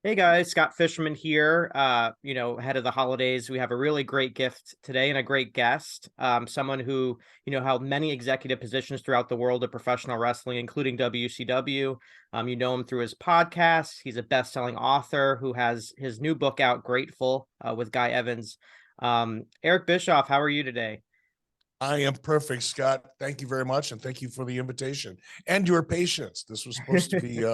Hey guys, Scott Fishman here. Ahead of the holidays, we have a really great gift today and a great guest. Someone who, held many executive positions throughout the world of professional wrestling, including WCW. You know him through his podcast. He's a best-selling author who has his new book out, Grateful, with Guy Evans. Eric Bischoff, how are you today? I am perfect, Scott. Thank you very much. And thank you for the invitation and your patience. This was supposed to be,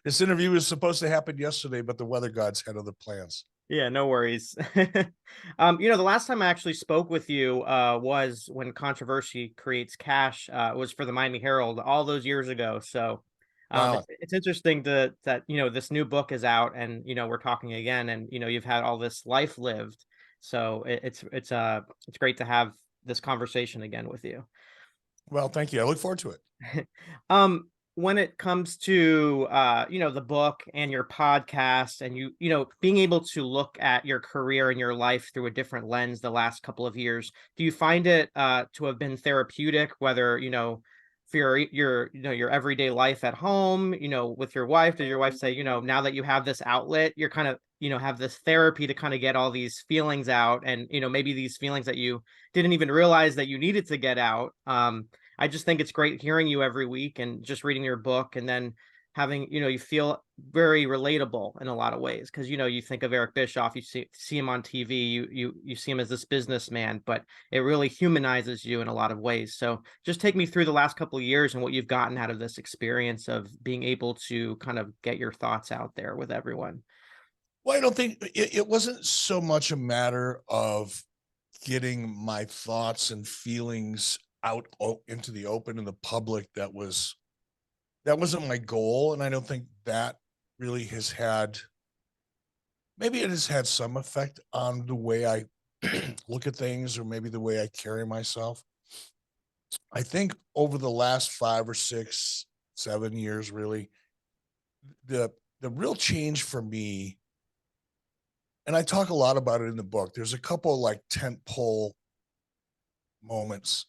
this interview was supposed to happen yesterday, but the weather gods had other plans. Yeah, no worries. The last time I actually spoke with you was when Controversy Creates Cash was for the Miami Herald all those years ago. So Wow. it's interesting that this new book is out and we're talking again and you've had all this life lived. So it's great to have this conversation again with you. Well, thank you. I look forward to it. When it comes to the book and your podcast and being able to look at your career and your life through a different lens the last couple of years, do you find it to have been therapeutic, whether for your everyday life at home, with your wife? Does your wife say, now that you have this outlet, you're kind of have this therapy to kind of get all these feelings out, and maybe these feelings that you didn't even realize that you needed to get out? I just think it's great hearing you every week and just reading your book, and then having, you feel very relatable in a lot of ways, because you think of Eric Bischoff, you see him on TV, you see him as this businessman, but it really humanizes you in a lot of ways. So just take me through the last couple of years and what you've gotten out of this experience of being able to kind of get your thoughts out there with everyone. Well, I don't think it wasn't so much a matter of getting my thoughts and feelings out into the open in the public. That wasn't my goal. And I don't think that really has had, maybe it has had some effect on the way I look at things or maybe the way I carry myself. I think over the last 5 or 6, 7 years, really, the the real change for me, and I talk a lot about it in the book. There's a couple like tent pole moments,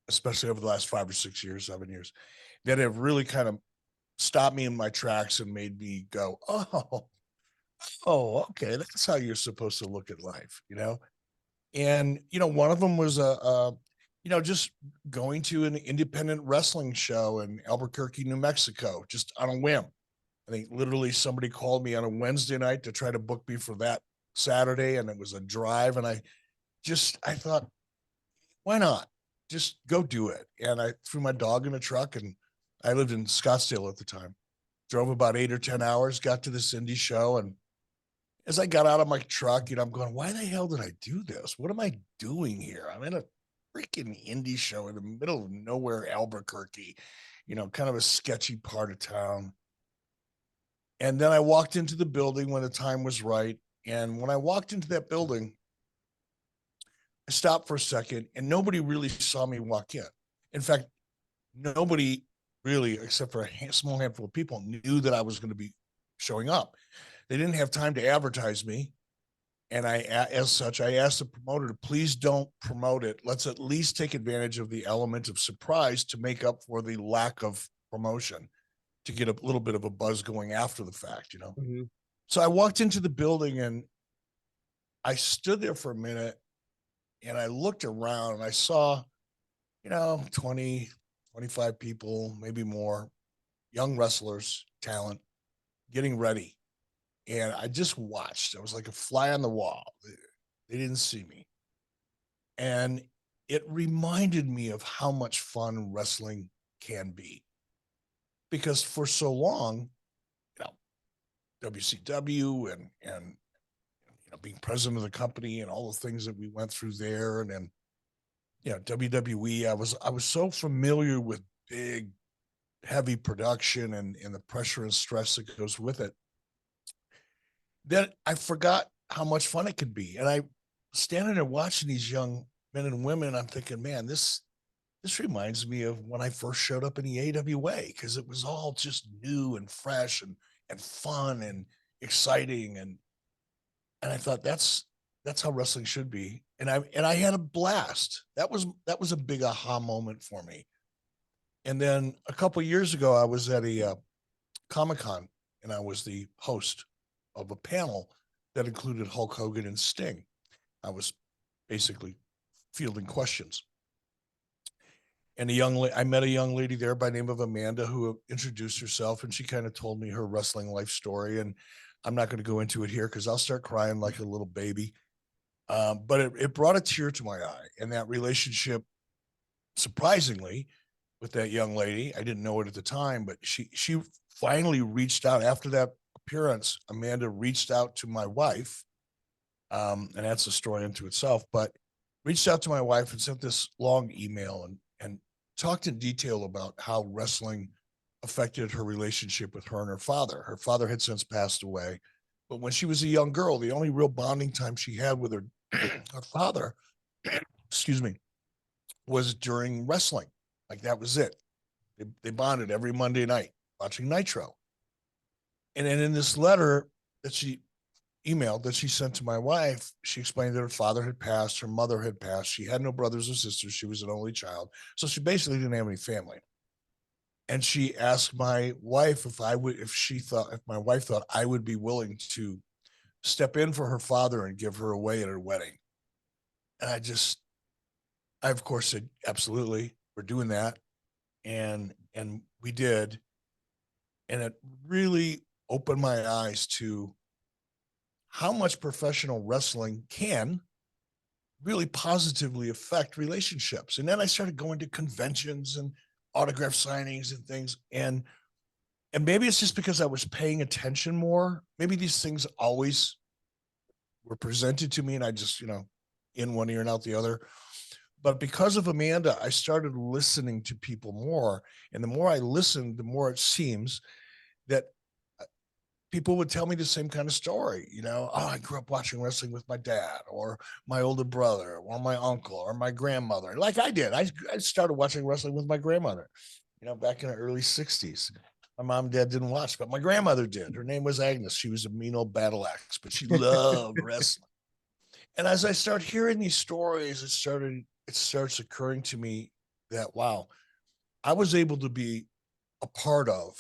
especially over the last 5 or 6 years, 7 years, that have really kind of stopped me in my tracks and made me go, okay, that's how you're supposed to look at life. And one of them was just going to an independent wrestling show in Albuquerque, New Mexico, just on a whim. I think literally somebody called me on a Wednesday night to try to book me for that Saturday, and it was a drive. And I thought, why not? Just go do it. And I threw my dog in a truck, and I lived in Scottsdale at the time. Drove about 8 or 10 hours, got to this indie show, and as I got out of my truck, I'm going, why the hell did I do this? What am I doing here? I'm in a freaking indie show in the middle of nowhere, Albuquerque, kind of a sketchy part of town. And then I walked into the building when the time was right. And when I walked into that building, I stopped for a second and nobody really saw me walk in. In fact, nobody really, except for a small handful of people, knew that I was going to be showing up. They didn't have time to advertise me. And as such, I asked the promoter to please don't promote it. Let's at least take advantage of the element of surprise to make up for the lack of promotion, to get a little bit of a buzz going after the fact. Mhm. So I walked into the building and I stood there for a minute and I looked around and I saw, 20, 25 people, maybe more, young wrestlers, talent, getting ready. And I just watched. I was like a fly on the wall. They didn't see me. And it reminded me of how much fun wrestling can be. Because for so long, you know, WCW and being president of the company and all the things that we went through there, and then WWE, I was so familiar with big, heavy production and the pressure and stress that goes with it, that I forgot how much fun it could be. And I standing there watching these young men and women, I'm thinking, man, this reminds me of when I first showed up in the AWA, because it was all just new and fresh and fun and exciting. And I thought that's how wrestling should be. And I had a blast. That was a big aha moment for me. And then a couple of years ago, I was at a Comic Con and I was the host. of a panel that included Hulk Hogan and Sting. I was basically fielding questions. And I met a young lady there by the name of Amanda who introduced herself, and she kind of told me her wrestling life story. And I'm not going to go into it here because I'll start crying like a little baby. But it brought a tear to my eye, and that relationship, surprisingly, with that young lady, I didn't know it at the time, but she finally reached out after that appearance. Amanda reached out to my wife, and that's a story unto itself. But reached out to my wife and sent this long email and talked in detail about how wrestling affected her relationship with her and her father. Her father had since passed away, but when she was a young girl, the only real bonding time she had with her her father, excuse me, was during wrestling. Like that was it. They bonded every Monday night watching Nitro. And then in this letter that she emailed that she sent to my wife, she explained that her father had passed, her mother had passed. She had no brothers or sisters. She was an only child. So she basically didn't have any family. And she asked my wife if my wife thought I would be willing to step in for her father and give her away at her wedding. And I of course said, absolutely, we're doing that. And we did. And it really opened my eyes to how much professional wrestling can really positively affect relationships. And then I started going to conventions and autograph signings and things. And maybe it's just because I was paying attention more. Maybe these things always were presented to me and I just, in one ear and out the other. But because of Amanda, I started listening to people more. And the more I listened, the more it seems that people would tell me the same kind of story. Oh, I grew up watching wrestling with my dad or my older brother or my uncle or my grandmother. Like I did. I started watching wrestling with my grandmother, back in the early 60s. My mom and dad didn't watch, but my grandmother did. Her name was Agnes. She was a mean old battle axe, but she loved wrestling. And as I start hearing these stories, it starts occurring to me that, wow, I was able to be a part of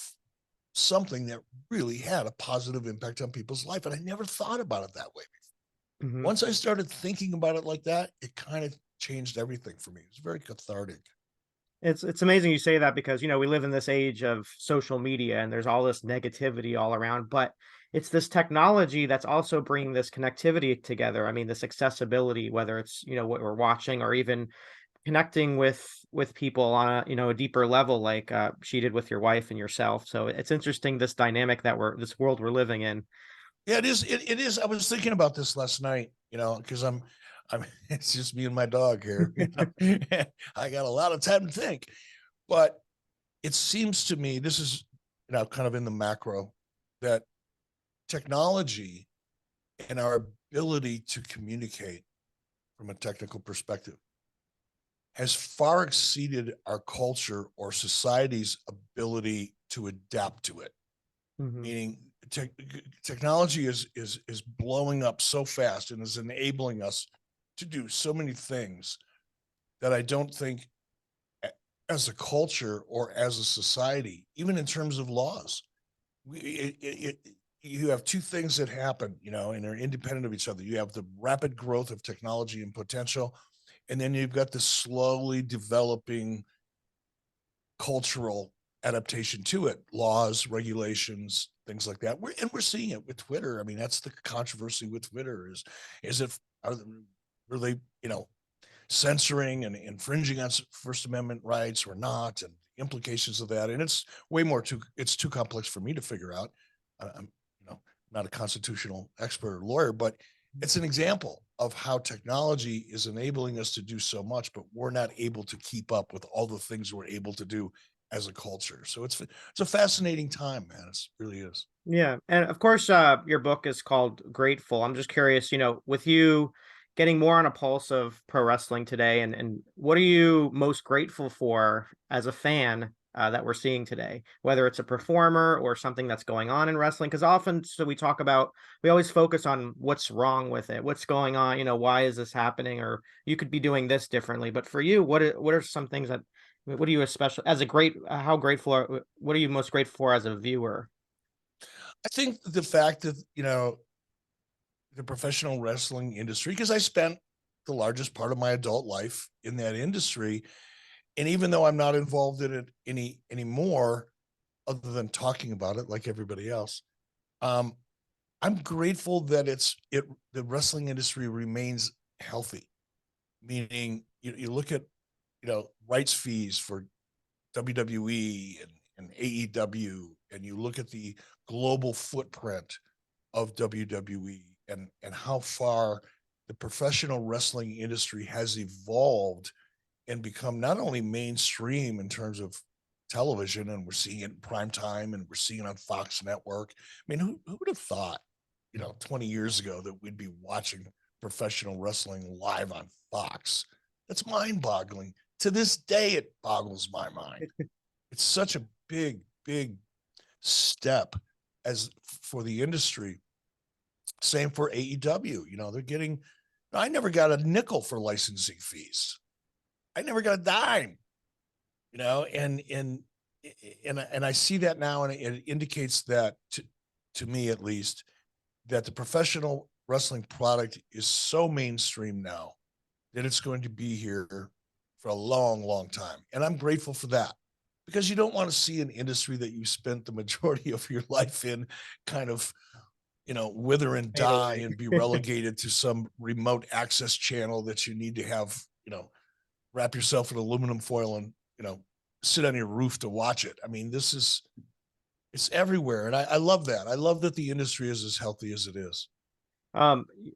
something that really had a positive impact on people's life. And I never thought about it that way before. Mm-hmm. Once I started thinking about it like that, it kind of changed everything for me. It was very cathartic. It's amazing you say that because, we live in this age of social media and there's all this negativity all around, but it's this technology that's also bringing this connectivity together. I mean, this accessibility, whether it's, what we're watching or even connecting with people on a deeper level, like she did with your wife and yourself. So it's interesting, this dynamic that this world we're living in. Yeah, it is. It is. I was thinking about this last night, because I'm it's just me and my dog here. I got a lot of time to think, but it seems to me, this is, kind of in the macro, that technology and our ability to communicate from a technical perspective has far exceeded our culture or society's ability to adapt to it. Mm-hmm. Meaning technology is blowing up so fast and is enabling us to do so many things that I don't think as a culture or as a society, even in terms of laws, you have two things that happen, and are independent of each other. You have the rapid growth of technology and potential, and then you've got the slowly developing cultural adaptation to it, laws, regulations, things like that. We're seeing it with Twitter. I mean, that's the controversy with Twitter are they, censoring and infringing on First Amendment rights or not, and the implications of that. And it's it's too complex for me to figure out. I'm, not a constitutional expert or lawyer, but it's an example of how technology is enabling us to do so much, but we're not able to keep up with all the things we're able to do as a culture. So it's a fascinating time, man. It really is. Yeah. And of course, your book is called Grateful. I'm just curious, with you getting more on a pulse of pro wrestling today, and what are you most grateful for as a fan that we're seeing today, whether it's a performer or something that's going on in wrestling? Because often, we always focus on what's wrong with it, what's going on, why is this happening, or you could be doing this differently. But for you, what are some things what are you especially what are you most grateful for as a viewer? I think the fact that, the professional wrestling industry, because I spent the largest part of my adult life in that industry. And even though I'm not involved in it anymore, other than talking about it like everybody else, um, I'm grateful that the wrestling industry remains healthy. Meaning, you look at rights fees for WWE and AEW, and you look at the global footprint of WWE and how far the professional wrestling industry has evolved and become not only mainstream in terms of television, and we're seeing it in prime time and we're seeing it on Fox Network. I mean, who would have thought, 20 years ago that we'd be watching professional wrestling live on Fox? That's mind boggling. To this day, it boggles my mind. It's such a big step as for the industry. Same for AEW. They're getting, I never got a nickel for licensing fees. I never got a dime, and I see that now, and it indicates that to me at least, that the professional wrestling product is so mainstream now that it's going to be here for a long time. And I'm grateful for that, because you don't want to see an industry that you spent the majority of your life in kind of, wither and die and be relegated to some remote access channel that you need to have, wrap yourself in aluminum foil and, sit on your roof to watch it. I mean, it's everywhere. And I love that. I love that the industry is as healthy as it is.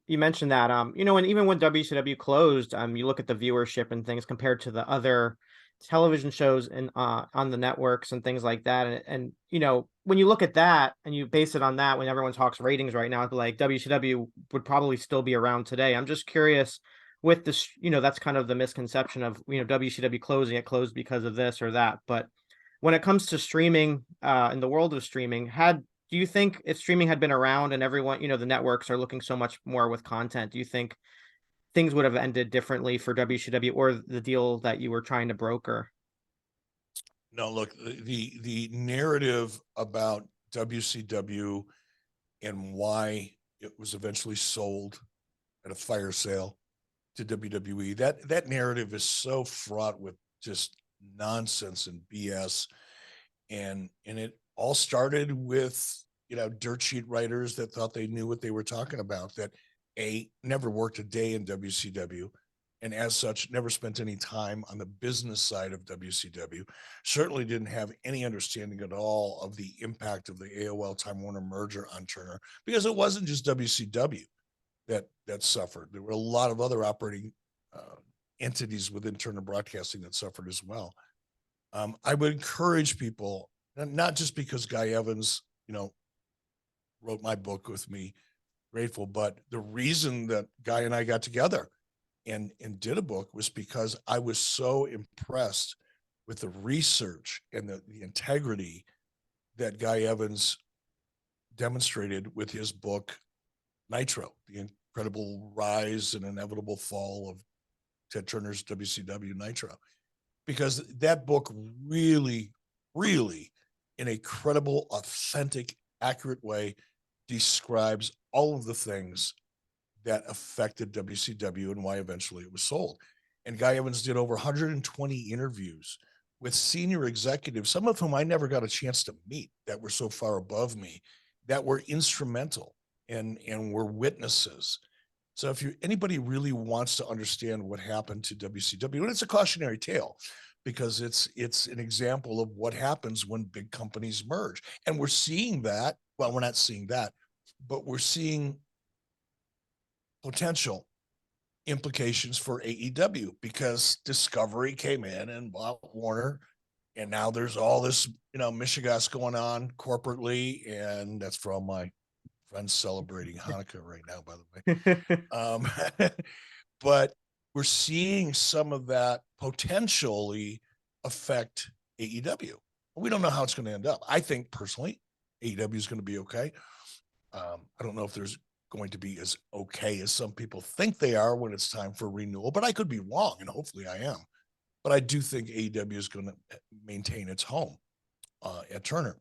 You mentioned that, and even when WCW closed, you look at the viewership and things compared to the other television shows and on the networks and things like that. And when you look at that and you base it on that, when everyone talks ratings right now, like WCW would probably still be around today. I'm just curious with this, that's kind of the misconception of, WCW closing, it closed because of this or that. But when it comes to streaming, in the world of streaming, do you think if streaming had been around and everyone, the networks are looking so much more with content, do you think things would have ended differently for WCW or the deal that you were trying to broker? No, look, the narrative about WCW and why it was eventually sold at a fire sale to WWE, that narrative is so fraught with just nonsense and BS. And it all started with, dirt sheet writers that thought they knew what they were talking about, that never worked a day in WCW, and as such never spent any time on the business side of WCW, certainly didn't have any understanding at all of the impact of the AOL Time Warner merger on Turner, because it wasn't just WCW that suffered. There were a lot of other operating entities within Turner Broadcasting that suffered as well. I would encourage people, not just because Guy Evans, wrote my book with me, grateful, but the reason that Guy and I got together and did a book was because I was so impressed with the research and the integrity that Guy Evans demonstrated with his book, Nitro, The Incredible Rise and Inevitable Fall of Ted Turner's WCW Nitro. Because that book really, in a credible, authentic, accurate way, describes all of the things that affected WCW and why eventually it was sold. And Guy Evans did over 120 interviews with senior executives, some of whom I never got a chance to meet, that were so far above me, that were instrumental and were witnesses. So if anybody really wants to understand what happened to WCW, and it's a cautionary tale, because it's an example of what happens when big companies merge. And we're seeing that. Well, we're not seeing that, but we're seeing potential implications for AEW, because Discovery came in and bought Warner, and now there's all this, mishigas going on corporately, and that's for all my friends celebrating Hanukkah right now, by the way. But we're seeing some of that potentially affect AEW. We don't know how it's going to end up. I think personally, AEW is going to be okay. I don't know if there's going to be as okay as some people think they are when it's time for renewal, but I could be wrong, and hopefully I am. But I do think AEW is going to maintain its home at Turner.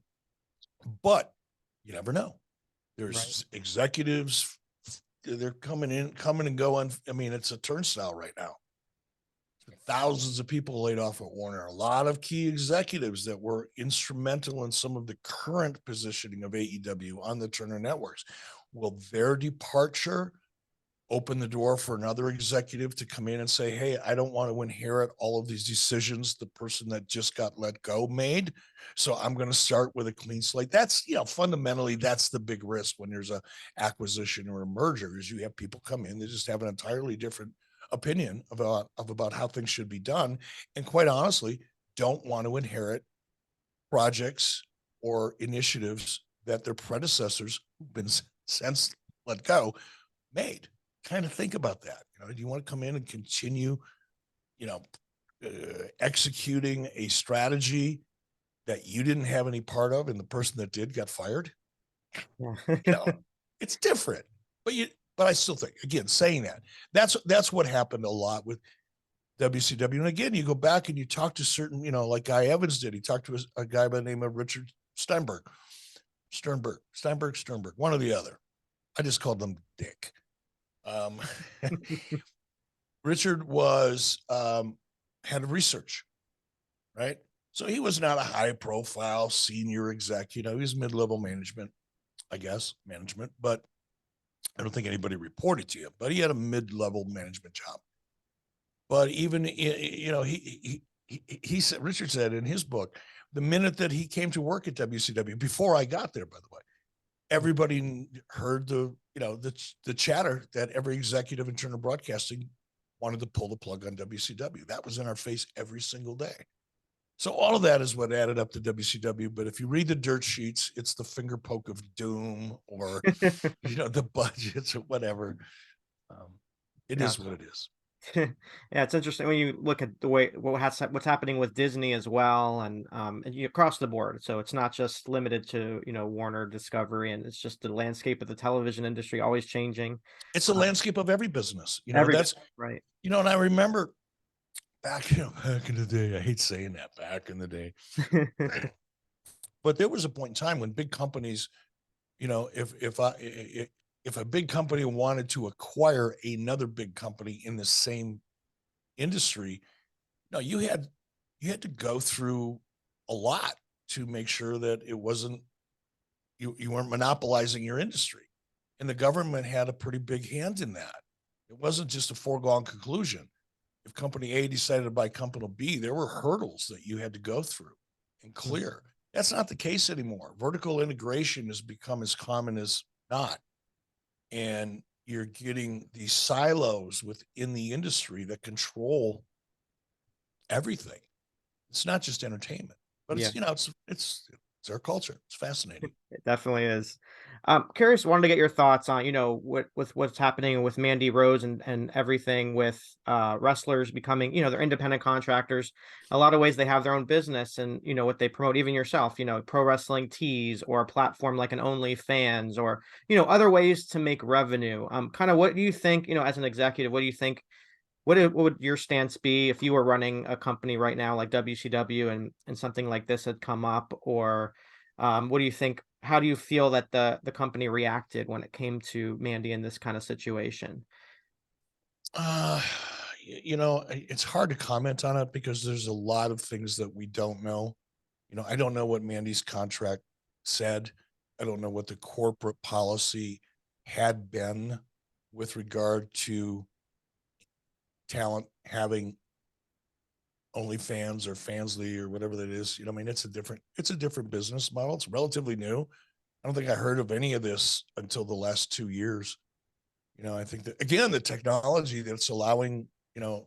But You never know. Right. There's executives, they're coming and going. I mean, it's a turnstile right now. Thousands of people laid off at Warner, a lot of key executives that were instrumental in some of the current positioning of AEW on the Turner networks. Will their departure open the door for another executive to come in and say, hey, I don't want to inherit all of these decisions the person that just got let go made, so I'm going to start with a clean slate? That's, fundamentally, that's the big risk when there's a acquisition or a merger, is you have people come in that just have an entirely different opinion about how things should be done, and quite honestly don't want to inherit projects or initiatives that their predecessors who've been since let go made. Kind of think about that. Do you want to come in and continue, executing a strategy that you didn't have any part of, and the person that did got fired? Yeah. It's different. But I still think, again, saying that's what happened a lot with WCW. And again, you go back and you talk to certain, like Guy Evans did. He talked to a guy by the name of Richard Sternberg, one or the other. I just called them Dick. Richard was head of research, right? So he was not a high profile senior exec, he was mid-level management, but I don't think anybody reported to him, but he had a mid-level management job. But even, he said, Richard said in his book, the minute that he came to work at WCW, before I got there, by the way, everybody heard the chatter that every executive in Turner Broadcasting wanted to pull the plug on WCW. That was in our face every single day. So all of that is what added up to WCW. But if you read the dirt sheets, it's the finger poke of doom, or the budgets or whatever. It is what it is. Yeah, it's interesting when you look at the way what's happening with Disney as well, and across the board. So it's not just limited to Warner Discovery, and it's just the landscape of the television industry always changing. It's the landscape of every business. That's right. And I remember back in the day. I hate saying that, back in the day, but there was a point in time when big companies, if a big company wanted to acquire another big company in the same industry, no, you had to go through a lot to make sure that it wasn't, you weren't monopolizing your industry. And the government had a pretty big hand in that. It wasn't just a foregone conclusion. If company A decided to buy company B, there were hurdles that you had to go through and clear. That's not the case anymore. Vertical integration has become as common as not. And you're getting these silos within the industry that control everything. It's not just entertainment, but it's our culture. It's fascinating. It definitely is. Curious, wanted to get your thoughts on, with what's happening with Mandy Rose and everything with wrestlers becoming, they're independent contractors. A lot of ways they have their own business, and what they promote, even yourself, Pro Wrestling Tees, or a platform like an OnlyFans, or other ways to make revenue. Kind of, what do you think, as an executive, what do you think? What would your stance be if you were running a company right now like WCW, and something like this had come up? Or what do you think? How do you feel that the company reacted when it came to Mandy in this kind of situation? It's hard to comment on it because there's a lot of things that we don't know. I don't know what Mandy's contract said. I don't know what the corporate policy had been with regard to talent having OnlyFans or Fansly or whatever that is. It's a different business model. It's relatively new. I don't think I heard of any of this until the last 2 years. I think that, again, the technology that's allowing, I'm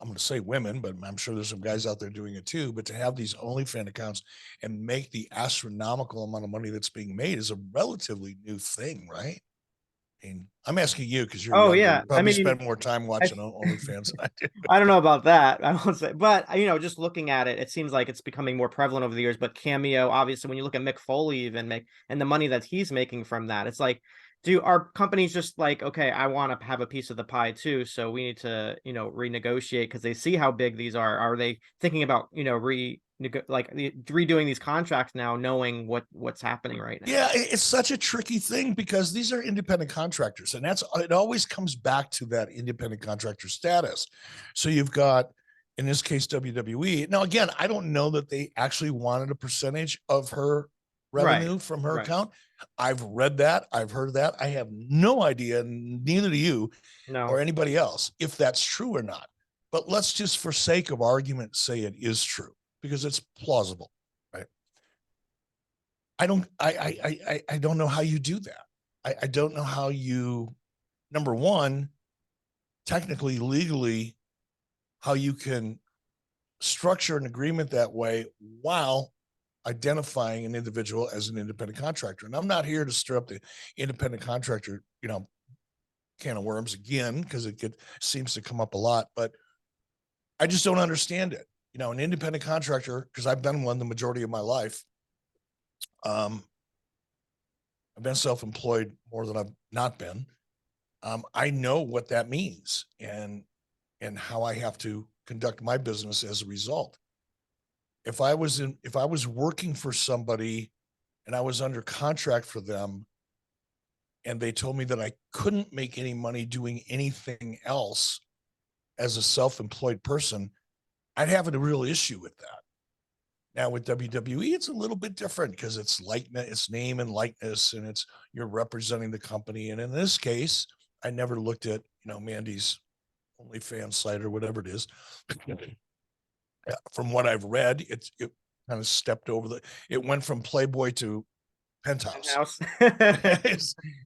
going to say women, but I'm sure there's some guys out there doing it too, but to have these OnlyFans accounts and make the astronomical amount of money that's being made is a relatively new thing, right? I'm asking you because you're younger. Yeah. Probably spend more time watching OnlyFans than I do. I don't know about that. I won't say, but just looking at it, it seems like it's becoming more prevalent over the years. But Cameo, obviously, when you look at Mick Foley, and the money that he's making from that, it's like, are companies just like, okay, I want to have a piece of the pie too, so we need to, renegotiate because they see how big these are? Are they thinking about, redoing these contracts now, knowing what's happening right now. Yeah, it's such a tricky thing because these are independent contractors, and it always comes back to that independent contractor status. So you've got, in this case, WWE. Now, again, I don't know that they actually wanted a percentage of her revenue from her account. I've read that. I've heard that. I have no idea, neither do you or anybody else, if that's true or not. But let's just, for sake of argument, say it is true because it's plausible, right? I don't know how you do that. I don't know how you, number one, technically, legally, how you can structure an agreement that way while identifying an individual as an independent contractor. And I'm not here to stir up the independent contractor, can of worms again, because it seems to come up a lot, but I just don't understand it. An independent contractor, because I've been one the majority of my life. I've been self-employed more than I've not been. I know what that means and how I have to conduct my business as a result. If I was working for somebody and I was under contract for them and they told me that I couldn't make any money doing anything else as a self-employed person, I'd have a real issue with that. Now with WWE, it's a little bit different because it's likeness, it's name and likeness, and you're representing the company. And in this case, I never looked at, Mandy's OnlyFans site or whatever it is. From what I've read, it kind of stepped over it went from Playboy to Penthouse.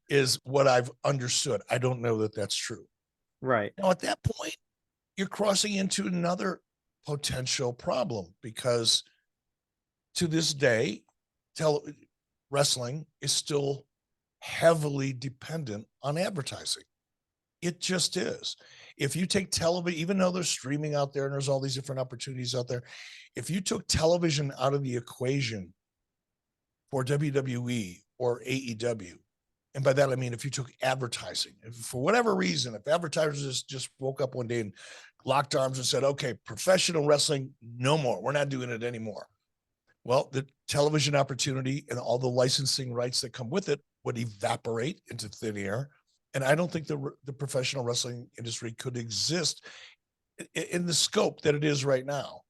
is what I've understood. I don't know that that's true. Right. Now, at that point, you're crossing into another potential problem because to this day, wrestling is still heavily dependent on advertising. It just is. If you take television, even though there's streaming out there and there's all these different opportunities out there, if you took television out of the equation for WWE or AEW, and by that I mean if you took advertising, if for whatever reason, if advertisers just woke up one day and locked arms and said, okay, professional wrestling, no more, we're not doing it anymore. Well, the television opportunity and all the licensing rights that come with it would evaporate into thin air. And I don't think the professional wrestling industry could exist in the scope that it is right now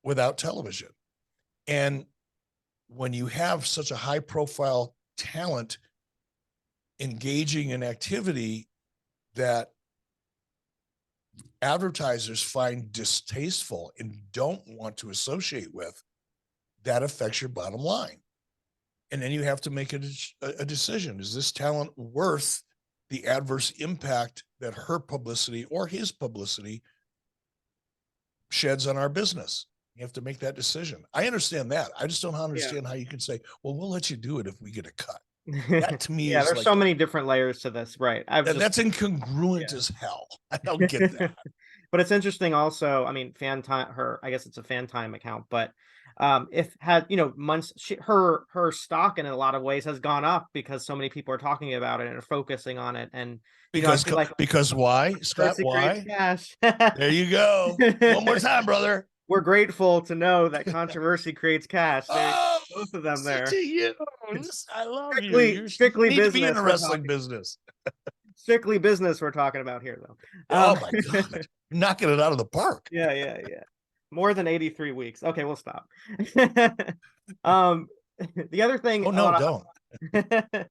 without television. And when you have such a high profile talent engaging in activity that advertisers find distasteful and don't want to associate with, that affects your bottom line. And then you have to make a decision. Is this talent worth the adverse impact that her publicity or his publicity sheds on our business? You have to make that decision. I understand that. I just don't understand how you can say, well, we'll let you do it if we get a cut. That to me is there's so many different layers to this, right? That's incongruent as hell. I don't get that. But it's interesting also, I mean, I guess it's a fan time account, but if had, months, her stock in a lot of ways has gone up because so many people are talking about it and are focusing on it. And because why, Scott? Why? Cash. There you go. One more time, brother. We're grateful to know that controversy creates cash. Both of them there. To you. I love you. Strictly business. To be in the wrestling business. Strictly business we're talking about here, though. Oh my God. Knocking it out of the park. Yeah. More than 83 weeks. Okay, we'll stop. The other thing. Oh, no, don't.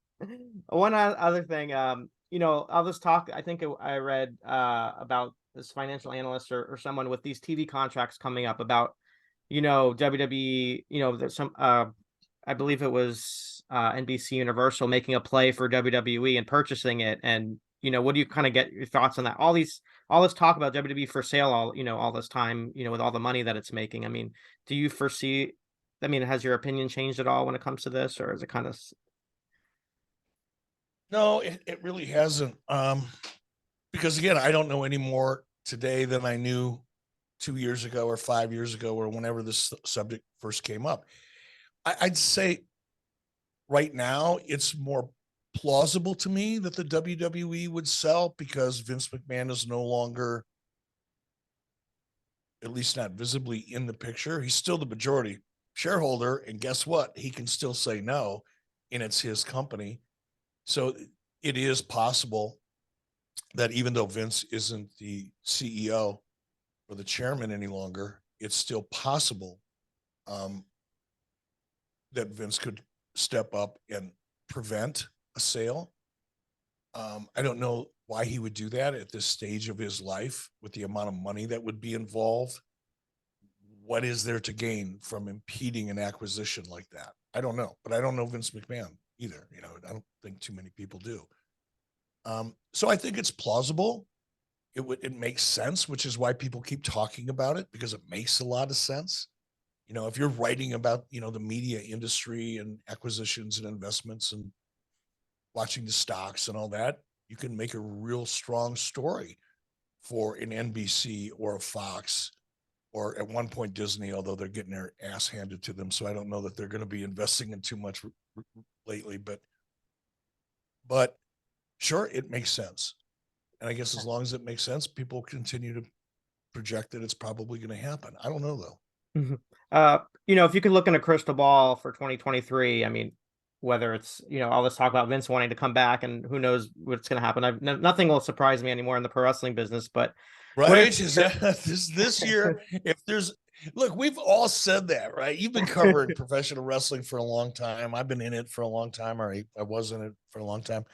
One other thing, I'll just talk. I think I read about this financial analyst or someone with these TV contracts coming up about, WWE, there's some, I believe it was NBC Universal making a play for WWE and purchasing it. And, what do you kind of get your thoughts on that? All this talk about WWE for sale, all this time, with all the money that it's making. I mean, do you foresee, has your opinion changed at all when it comes to this, or is it kind of? No, it really hasn't. Because again, I don't know any more today than I knew 2 years ago or 5 years ago, or whenever this subject first came up. I'd say right now it's more plausible to me that the WWE would sell because Vince McMahon is no longer at least not visibly in the picture. He's still the majority shareholder. And guess what? He can still say no, and it's his company. So it is possible that even though Vince isn't the CEO or the chairman any longer, it's still possible that Vince could step up and prevent a sale. I don't know why he would do that at this stage of his life with the amount of money that would be involved. What is there to gain from impeding an acquisition like that? I don't know, but I don't know Vince McMahon either. I don't think too many people do. So I think it's plausible. It makes sense, which is why people keep talking about it, because it makes a lot of sense. If you're writing about, the media industry and acquisitions and investments and watching the stocks and all that, you can make a real strong story for an NBC or a Fox, or at one point Disney, although they're getting their ass handed to them. So I don't know that they're going to be investing in too much lately, but sure, it makes sense. And I guess as long as it makes sense, people continue to project that it's probably going to happen. I don't know though. If you could look in a crystal ball for 2023, I mean, whether it's, all this talk about Vince wanting to come back and who knows what's going to happen. Nothing will surprise me anymore in the pro wrestling business, but right. This year, look, we've all said that, right? You've been covering professional wrestling for a long time. I've been in it for a long time, or I was in it for a long time.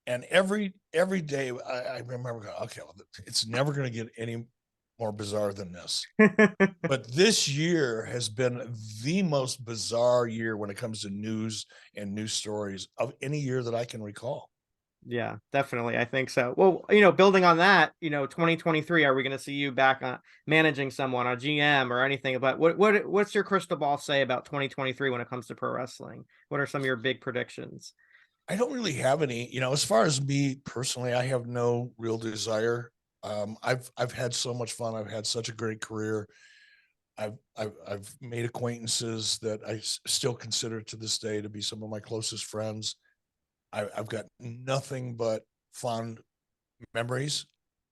And every day I remember going, okay, well, it's never going to get any more bizarre than this. But this year has been the most bizarre year when it comes to news and news stories of any year that I can recall. Yeah, definitely. I think so. Well, building on that, 2023, are we going to see you back on managing someone, a GM or anything? But what's your crystal ball say about 2023 when it comes to pro wrestling? What are some of your big predictions? I don't really have any, as far as me personally, I have no real desire. I've had so much fun. I've had such a great career. I've made acquaintances that I still consider to this day to be some of my closest friends. I've got nothing but fond memories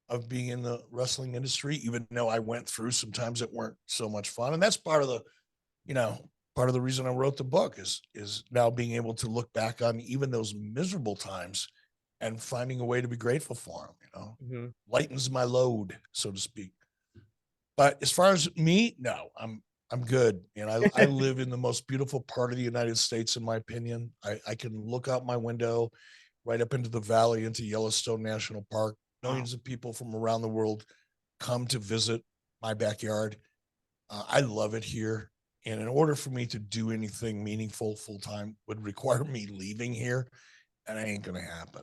of being in the wrestling industry, even though I went through some times that weren't so much fun. And that's part of the reason I wrote the book is now being able to look back on even those miserable times and finding a way to be grateful for them, lightens my load, so to speak. But as far as me, no, I'm good. And I live in the most beautiful part of the United States, in my opinion. I can look out my window right up into the valley, into Yellowstone National Park. Millions of people from around the world come to visit my backyard. I love it here. And in order for me to do anything meaningful full time would require me leaving here, and it ain't going to happen.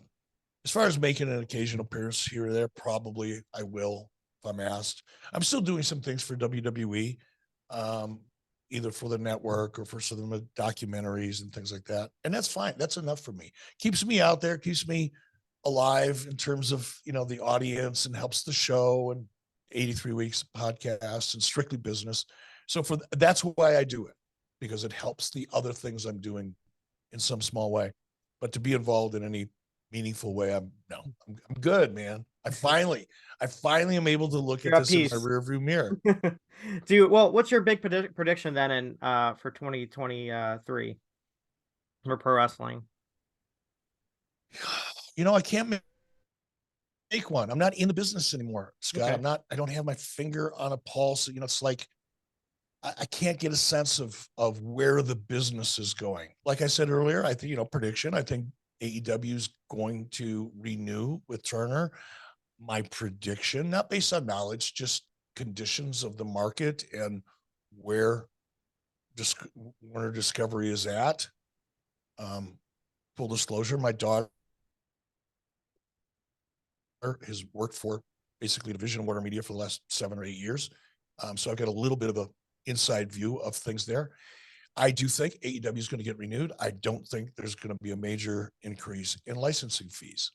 As far as making an occasional appearance here or there, probably I will if I'm asked. I'm still doing some things for WWE, either for the network or for some of the documentaries and things like that. And that's fine. That's enough for me. Keeps me out there, keeps me alive in terms of, the audience, and helps the show and 83 weeks podcast and strictly business. So that's why I do it, because it helps the other things I'm doing in some small way. But to be involved in any meaningful way, I'm good, man. I finally am able to look at this in my rearview mirror. What's your big prediction then in for 2023 for pro wrestling? I can't make one. I'm not in the business anymore, Scott. Okay. I don't have my finger on a pulse. It's like I can't get a sense of where the business is going. Like I said earlier, I think, prediction, I think AEW is going to renew with Turner. My prediction, not based on knowledge, just conditions of the market and where Warner Discovery is at. Full disclosure, my daughter has worked for basically Division of Warner Media for the last 7 or 8 years. So I've got a little bit of a inside view of things there. I do think AEW is going to get renewed. I don't think there's going to be a major increase in licensing fees,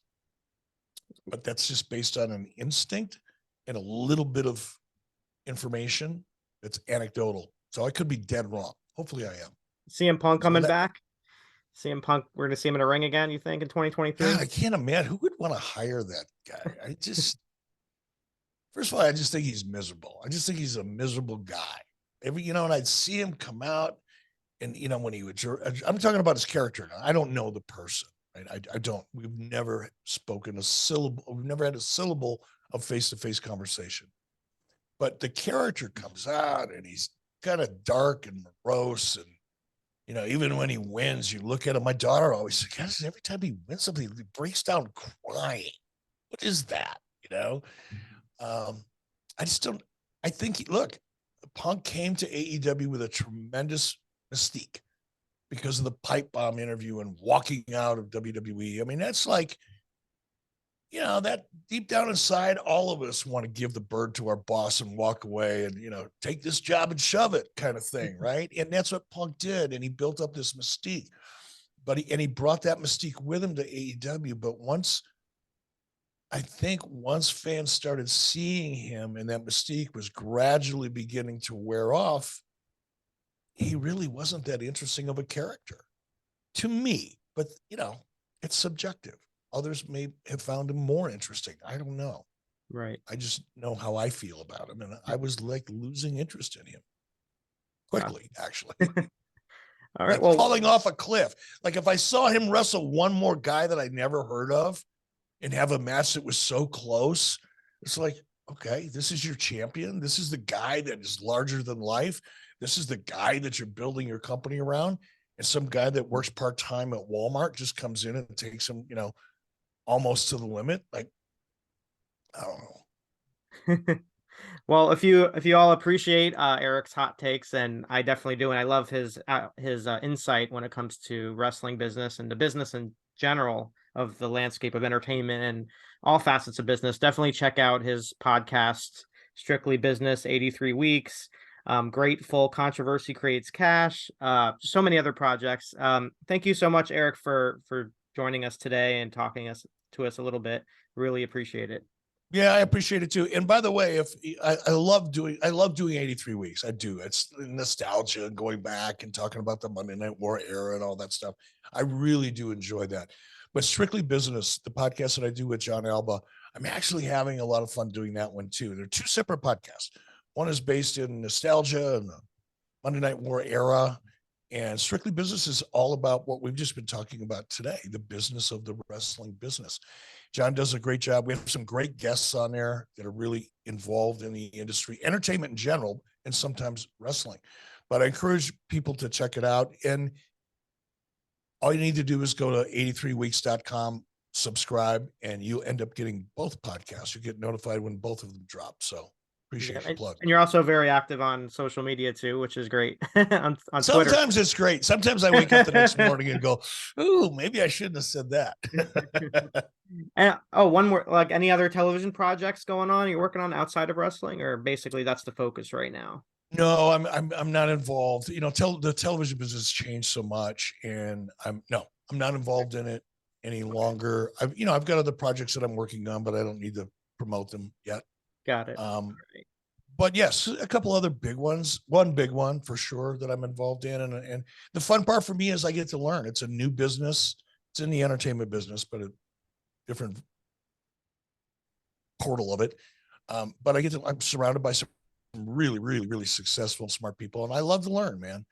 but that's just based on an instinct and a little bit of information that's anecdotal. So I could be dead wrong. Hopefully I am. CM Punk coming back. CM Punk, we're going to see him in a ring again, you think, in 2023? God, I can't imagine. Who would want to hire that guy? First of all, I just think he's miserable. I just think he's a miserable guy. And I'd see him come out, and when he would, I'm talking about his character now. I don't know the person, right? I don't. We've never spoken a syllable. We've never had a syllable of face-to-face conversation. But the character comes out, and he's kind of dark and morose, and even when he wins, you look at him. My daughter always says, every time he wins something, he breaks down crying. What is that? I just don't. I think look, Punk came to AEW with a tremendous mystique because of the pipe bomb interview and walking out of WWE. I mean, that's like, that deep down inside, all of us want to give the bird to our boss and walk away and, take this job and shove it kind of thing. Right. And that's what Punk did. And he built up this mystique, but he brought that mystique with him to AEW. But once fans started seeing him and that mystique was gradually beginning to wear off, he really wasn't that interesting of a character to me. But, it's subjective. Others may have found him more interesting. I don't know. Right. I just know how I feel about him. And I was like losing interest in him quickly, actually. All right. Like falling off a cliff. Like if I saw him wrestle one more guy that I never heard of and have a match that was so close, it's like, okay, this is your champion. This is the guy that is larger than life. This is the guy that you're building your company around. And some guy that works part-time at Walmart just comes in and takes him, almost to the limit. Like, I don't know. Well, if you all appreciate Eric's hot takes, and I definitely do, and I love his insight when it comes to wrestling business and the business in general of the landscape of entertainment and all facets of business, definitely check out his podcast, Strictly Business, 83 Weeks. Grateful, Controversy Creates Cash, so many other projects. Thank you so much, Eric, for joining us today and talking to us a little bit. Really appreciate it. Yeah, I appreciate it too. And by the way, if I love doing 83 weeks. I do. It's nostalgia and going back and talking about the Monday Night War era and all that stuff. I really do enjoy that. But Strictly Business, the podcast that I do with John Alba, I'm actually having a lot of fun doing that one too. They're two separate podcasts. One is based in nostalgia and the Monday Night War era. And Strictly Business is all about what we've just been talking about today, the business of the wrestling business. John does a great job. We have some great guests on there that are really involved in the industry, entertainment in general, and sometimes wrestling. But I encourage people to check it out. And all you need to do is go to 83weeks.com, subscribe, and you'll end up getting both podcasts. You get notified when both of them drop. So appreciate your plug. And you're also very active on social media too, which is great. on Sometimes Twitter. It's great. Sometimes I wake up the next morning and go, "Ooh, maybe I shouldn't have said that." And one more, like any other television projects going on you're working on outside of wrestling, or basically that's the focus right now? No, I'm not involved. The television business changed so much, and I'm not involved in it any longer. I've got other projects that I'm working on, but I don't need to promote them yet. Got it. But yes, a couple other big ones. One big one for sure that I'm involved in, and the fun part for me is I get to learn. It's a new business. It's in the entertainment business, but a different portal of it. But I'm surrounded by some really, really, really successful and smart people, and I love to learn, man.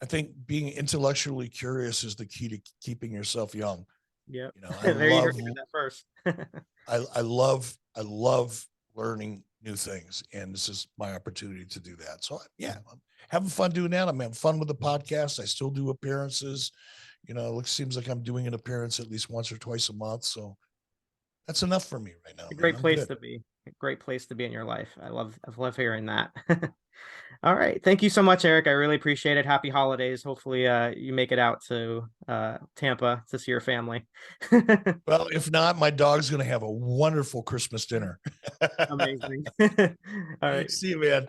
I think being intellectually curious is the key to keeping yourself young. Yeah. I there love, you heard that first. I love learning new things, and this is my opportunity to do that. So yeah, I'm having fun doing that. I'm having fun with the podcast. I still do appearances. It seems like I'm doing an appearance at least once or twice a month. So that's enough for me right now. It's a great place to be. A great place to be in your life. I love hearing that. All right. Thank you so much, Eric. I really appreciate it. Happy holidays. Hopefully you make it out to Tampa to see your family. Well, if not, my dog's going to have a wonderful Christmas dinner. Amazing. All right. See you, man.